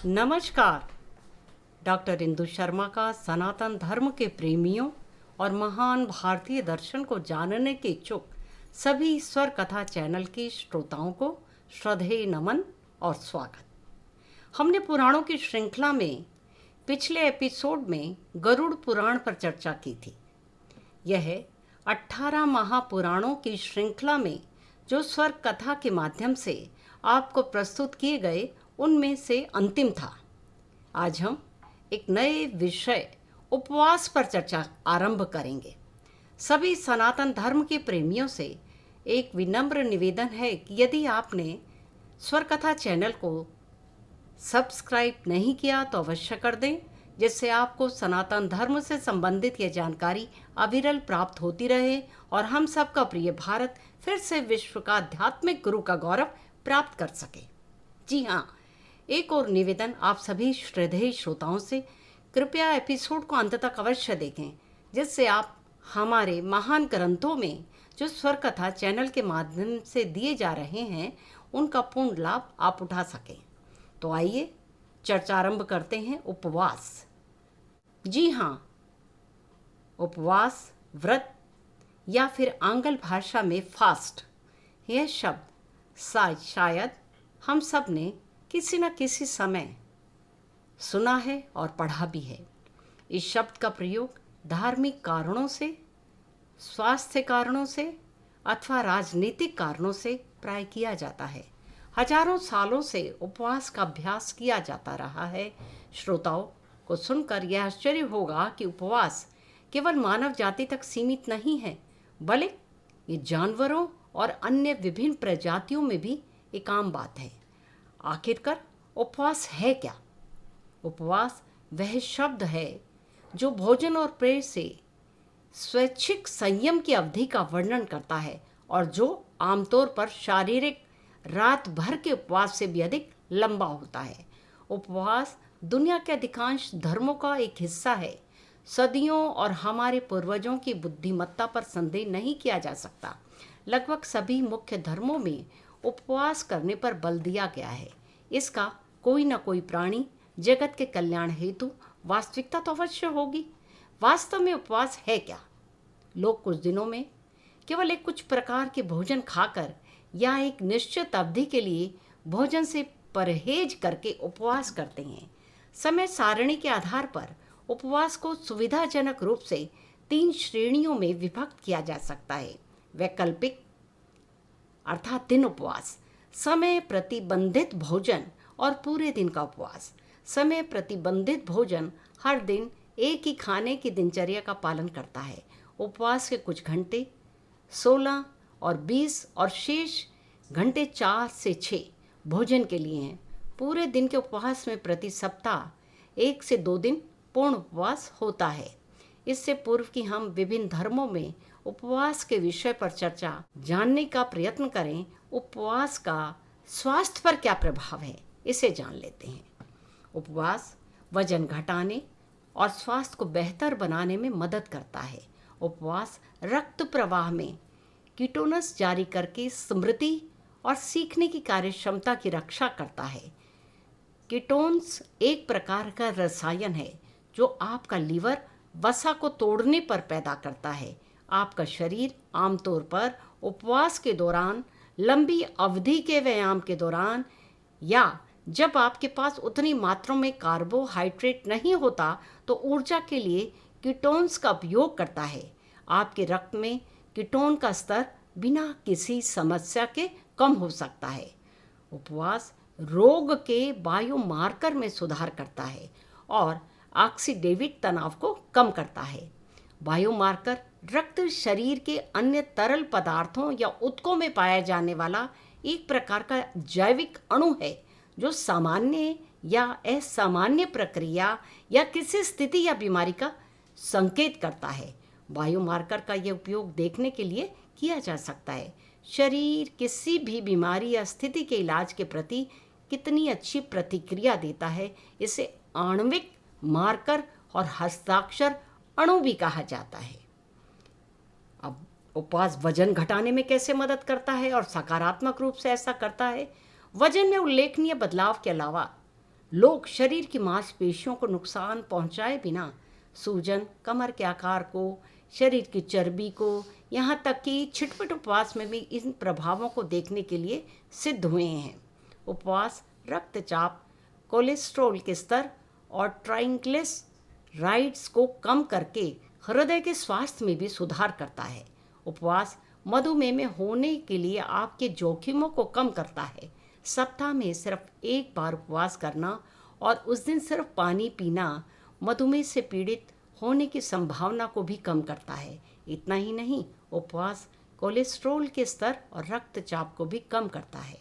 नमस्कार। डॉक्टर इंदु शर्मा का सनातन धर्म के प्रेमियों और महान भारतीय दर्शन को जानने के इच्छुक सभी ईश्वर कथा चैनल के श्रोताओं को श्रद्धेय नमन और स्वागत। हमने पुराणों की श्रृंखला में पिछले एपिसोड में गरुड़ पुराण पर चर्चा की थी। यह 18 महापुराणों की श्रृंखला में जो स्वर कथा के माध्यम से आपको प्रस्तुत किए गए उनमें से अंतिम था। आज हम एक नए विषय उपवास पर चर्चा आरंभ करेंगे। सभी सनातन धर्म के प्रेमियों से एक विनम्र निवेदन है कि यदि आपने स्वर कथा चैनल को सब्सक्राइब नहीं किया तो अवश्य कर दें, जिससे आपको सनातन धर्म से संबंधित यह जानकारी अविरल प्राप्त होती रहे और हम सबका प्रिय भारत फिर से विश्व का आध्यात्मिक गुरु का गौरव प्राप्त कर सके। जी हाँ, एक और निवेदन आप सभी श्रद्धेय श्रोताओं से, कृपया एपिसोड को अंत तक अवश्य देखें, जिससे आप हमारे महान ग्रंथों में जो स्वर कथा चैनल के माध्यम से दिए जा रहे हैं उनका पूर्ण लाभ आप उठा सकें। तो आइए चर्चा आरंभ करते हैं। उपवास। जी हाँ, उपवास, व्रत या फिर आंग्ल भाषा में फास्ट, यह शब्द शायद हम सब ने किसी न किसी समय सुना है और पढ़ा भी है। इस शब्द का प्रयोग धार्मिक कारणों से, स्वास्थ्य कारणों से अथवा राजनीतिक कारणों से प्राय किया जाता है। हजारों सालों से उपवास का अभ्यास किया जाता रहा है। श्रोताओं को सुनकर यह आश्चर्य होगा कि उपवास केवल मानव जाति तक सीमित नहीं है, बल्कि ये जानवरों और अन्य विभिन्न प्रजातियों में भी एक आम बात है। आखिरकार उपवास है क्या? उपवास वह शब्द है जो भोजन और पेय से स्वैच्छिक संयम की अवधि का वर्णन करता है और जो आमतौर पर शारीरिक रात भर के उपवास से भी अधिक लंबा होता है। उपवास दुनिया के अधिकांश धर्मों का एक हिस्सा है। सदियों और हमारे पूर्वजों की बुद्धिमत्ता पर संदेह नहीं किया जा सकता। लगभग सभी मुख्य धर्मों में उपवास करने पर बल दिया गया है। इसका कोई न कोई प्राणी जगत के कल्याण हेतु वास्तविकता तो अवश्य होगी। वास्तव में उपवास है क्या? लोग कुछ दिनों में केवल एक कुछ प्रकार के भोजन खाकर या एक निश्चित अवधि के लिए भोजन से परहेज करके उपवास करते हैं। समय सारणी के आधार पर उपवास को सुविधाजनक रूप से 3 श्रेणियों में विभक्त किया जा सकता है। वैकल्पिक अर्थात दिन उपवास, समय प्रतिबंधित भोजन और पूरे दिन का उपवास। समय प्रतिबंधित भोजन हर दिन एक ही खाने की दिनचर्या का पालन करता है। उपवास के कुछ घंटे 16 और 20 और शेष घंटे 4 से 6 भोजन के लिए हैं। पूरे दिन के उपवास में प्रति सप्ताह 1 से 2 दिन पूर्ण उपवास होता है। इससे पूर्व कि हम विभिन्न धर्मों में उपवास के विषय पर चर्चा जानने का प्रयत्न करें, उपवास का स्वास्थ्य पर क्या प्रभाव है इसे जान लेते हैं। उपवास वजन घटाने और स्वास्थ्य को बेहतर बनाने में मदद करता है। उपवास रक्त प्रवाह में कीटोनस जारी करके स्मृति और सीखने की कार्यक्षमता की रक्षा करता है। कीटोन्स एक प्रकार का रसायन है जो आपका लीवर वसा को तोड़ने पर पैदा करता है। आपका शरीर आमतौर पर उपवास के दौरान, लंबी अवधि के व्यायाम के दौरान या जब आपके पास उतनी मात्रा में कार्बोहाइड्रेट नहीं होता तो ऊर्जा के लिए कीटोन्स का उपयोग करता है। आपके रक्त में कीटोन का स्तर बिना किसी समस्या के कम हो सकता है। उपवास रोग के बायोमार्कर में सुधार करता है और ऑक्सीडेटिव तनाव को कम करता है। बायोमार्कर रक्त शरीर के अन्य तरल पदार्थों या ऊतकों में पाया जाने वाला एक प्रकार का जैविक अणु है जो सामान्य या असामान्य प्रक्रिया या किसी स्थिति या बीमारी का संकेत करता है। बायोमार्कर का यह उपयोग देखने के लिए किया जा सकता है शरीर किसी भी बीमारी या स्थिति के इलाज के प्रति कितनी अच्छी प्रतिक्रिया देता है। इसे आणविक मार्कर और हस्ताक्षर अणु भी कहा जाता है। अब उपवास वजन घटाने में कैसे मदद करता है और सकारात्मक रूप से ऐसा करता है? वजन में उल्लेखनीय बदलाव के अलावा लोग शरीर की मांसपेशियों को नुकसान पहुंचाए बिना सूजन, कमर के आकार को, शरीर की चर्बी को, यहाँ तक कि छिटपुट उपवास में भी इन प्रभावों को देखने के लिए सिद्ध हुए हैं। उपवास रक्तचाप, कोलेस्ट्रॉल के स्तर और ट्राइग्लिसराइड्स को कम करके हृदय के स्वास्थ्य में भी सुधार करता है। उपवास मधुमेह में होने के लिए आपके जोखिमों को कम करता है। सप्ताह में सिर्फ एक बार उपवास करना और उस दिन सिर्फ पानी पीना मधुमेह से पीड़ित होने की संभावना को भी कम करता है। इतना ही नहीं, उपवास कोलेस्ट्रॉल के स्तर और रक्तचाप को भी कम करता है।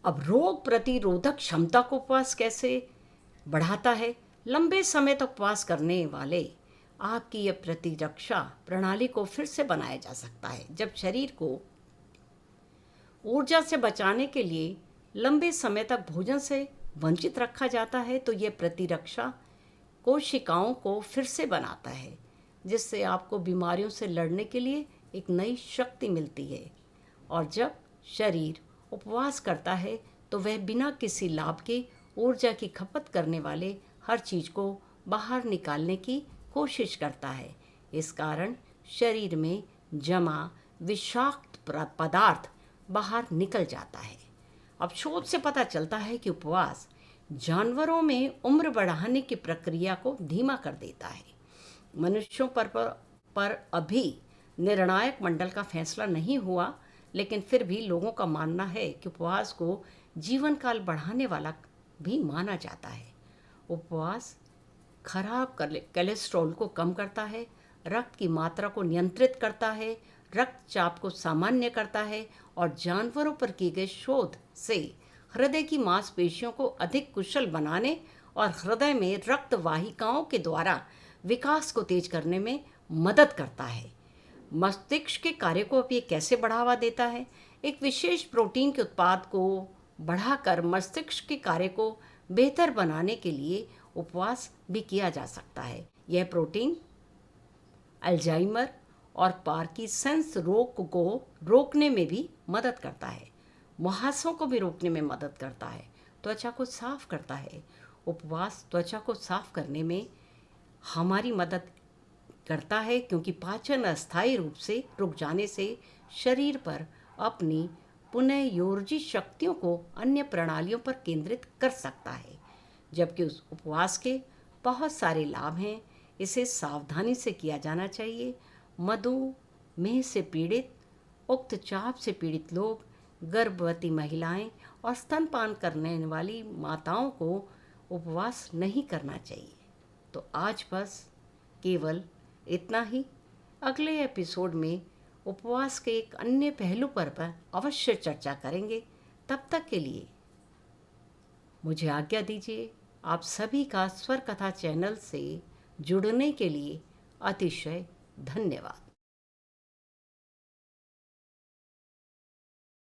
अब रोग प्रतिरोधक क्षमता को उपवास कैसे बढ़ाता है? लंबे समय तक उपवास करने वाले आपकी यह प्रतिरक्षा प्रणाली को फिर से बनाया जा सकता है। जब शरीर को ऊर्जा से बचाने के लिए लंबे समय तक भोजन से वंचित रखा जाता है तो यह प्रतिरक्षा कोशिकाओं को फिर से बनाता है, जिससे आपको बीमारियों से लड़ने के लिए एक नई शक्ति मिलती है। और जब शरीर उपवास करता है तो वह बिना किसी लाभ के ऊर्जा की खपत करने वाले हर चीज़ को बाहर निकालने की कोशिश करता है। इस कारण शरीर में जमा विषाक्त पदार्थ बाहर निकल जाता है। अब शोध से पता चलता है कि उपवास जानवरों में उम्र बढ़ाने की प्रक्रिया को धीमा कर देता है। मनुष्यों पर अभी निर्णायक मंडल का फैसला नहीं हुआ, लेकिन फिर भी लोगों का मानना है कि उपवास को जीवन काल बढ़ाने वाला भी माना जाता है। उपवास खराब कोलेस्ट्रॉल को कम करता है, रक्त की मात्रा को नियंत्रित करता है, रक्तचाप को सामान्य करता है और जानवरों पर किए गए शोध से हृदय की मांसपेशियों को अधिक कुशल बनाने और हृदय में रक्त वाहिकाओं के द्वारा विकास को तेज करने में मदद करता है। मस्तिष्क के कार्य को अब ये कैसे बढ़ावा देता है? एक विशेष प्रोटीन के उत्पाद को बढ़ाकर मस्तिष्क के कार्य को बेहतर बनाने के लिए उपवास भी किया जा सकता है। यह प्रोटीन अल्जाइमर और पार्किंसंस रोग को रोकने में भी मदद करता है, मुहासों को भी रोकने में मदद करता है, त्वचा को साफ करता है। उपवास त्वचा को साफ करने में हमारी मदद करता है, क्योंकि पाचन अस्थायी रूप से रुक जाने से शरीर पर अपनी पुनर्योजी शक्तियों को अन्य प्रणालियों पर केंद्रित कर सकता है। जबकि उस उपवास के बहुत सारे लाभ हैं, इसे सावधानी से किया जाना चाहिए। मधुमेह से पीड़ित, उक्तचाप से पीड़ित लोग, गर्भवती महिलाएं और स्तनपान करने वाली माताओं को उपवास नहीं करना चाहिए। तो आज बस केवल इतना ही। अगले एपिसोड में उपवास के एक अन्य पहलू पर अवश्य चर्चा करेंगे। तब तक के लिए मुझे आज्ञा दीजिए। आप सभी का स्वर कथा चैनल से जुड़ने के लिए अतिशय धन्यवाद।